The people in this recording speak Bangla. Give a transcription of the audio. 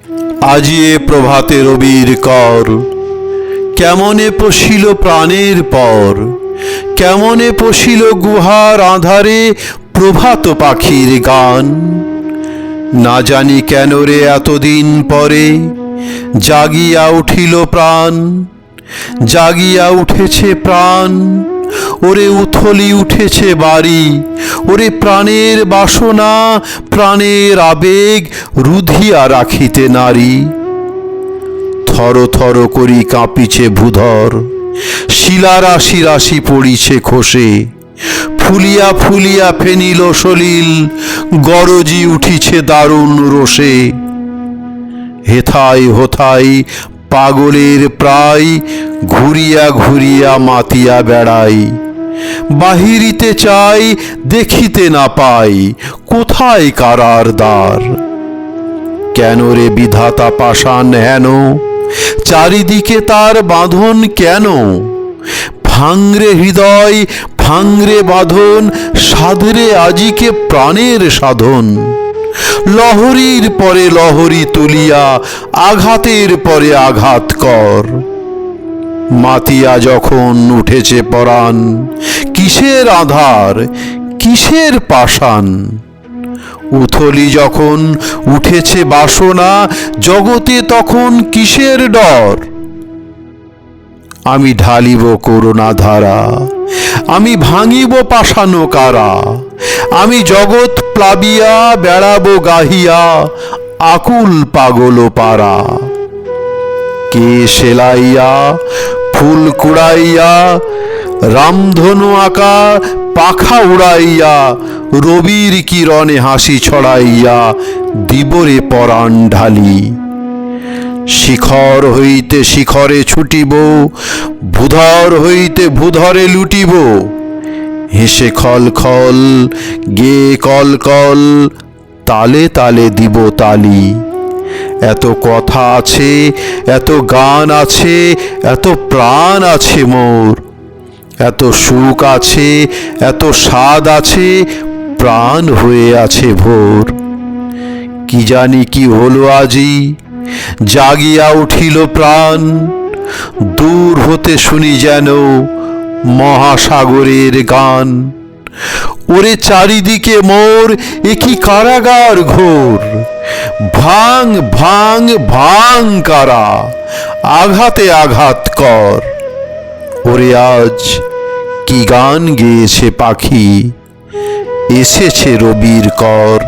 আজি এ প্রভাতে রবির কর, কেমনে পশিল প্রাণের পর, কেমনে পশিল গুহার আঁধারে প্রভাত পাখির গান। না জানি কেন রে এতদিন পরে জাগিয়া উঠিল প্রাণ, জাগিয়া উঠেছে প্রাণ। ওরে উথলি উঠেছে বাড়ি, ওরে প্রাণের বাসনা, প্রাণের আবেগ রুধিয়া রাখিতে নারী। থর থর করি কাঁপিছে ভূধর, শিলা রাশি রাশি পড়িছে খসে। ফুলিয়া ফুলিয়া ফেনিল সলিল, গরজি উঠিছে দারুণ রোষে। হেথায় হোথায় পাগলের প্রায়, ঘুরিয়া ঘুরিয়া মাতিয়া বেড়াই। বাহিরিতে চাই দেখিতে না পাই, কোথায় কারার দ্বার। কেন রে বিধাতা পাষাণ হেন, চারিদিকে তার বাঁধন কেন। ভাঙরে হৃদয় ভাঙরে বাঁধন, সাধরে আজিকে প্রাণের সাধন। লহরীর পরে লহরী তুলিয়া, আঘাতের পরে আঘাত কর। মাতিয়া যখন উঠেছে পরাণ, কিসের আধার কিসের পাষাণ। উথলি যখন উঠেছে বাসনা, জগতে তখন কিসের ডর। আমি ঢালিব করুণা ধারা, আমি ভাঙিব পাষাণ কারা। আমি জগৎ প্লাবিয়া বেড়াবো গাহিয়া, আকুল পাগল পারা। কে সেলাইয়া ফুল কুড়াইয়া, রামধনু আঁকা পাখা উড়াইয়া, রবির কিরণে হাসি ছড়াইয়া দিবরে পরাণ ঢালি। শিখর হইতে শিখরে ছুটিব, ভূধর হইতে ভূধরে লুটিব। হেসে খল খল গে কল কল, তালে তালে দিব তালি। এত কথা আছে, এত গান আছে, এত প্রাণ আছে মোর। এত সুখ আছে, এত স্বাদ আছে, প্রাণ হয়ে আছে ভোর। কি জানি কি হলো আজি, জাগিয়া উঠিল প্রাণ। দূর হতে শুনি যেন মহাসাগরের গান। ওরে চারিদিকে মোর একই কারাগার ঘোর। ভাঙ ভাঙ ভাঙ কারা, আঘাতে আঘাত কর। ওরে আজ কি গান গেয়েছে পাখি, এসেছে রবির কর।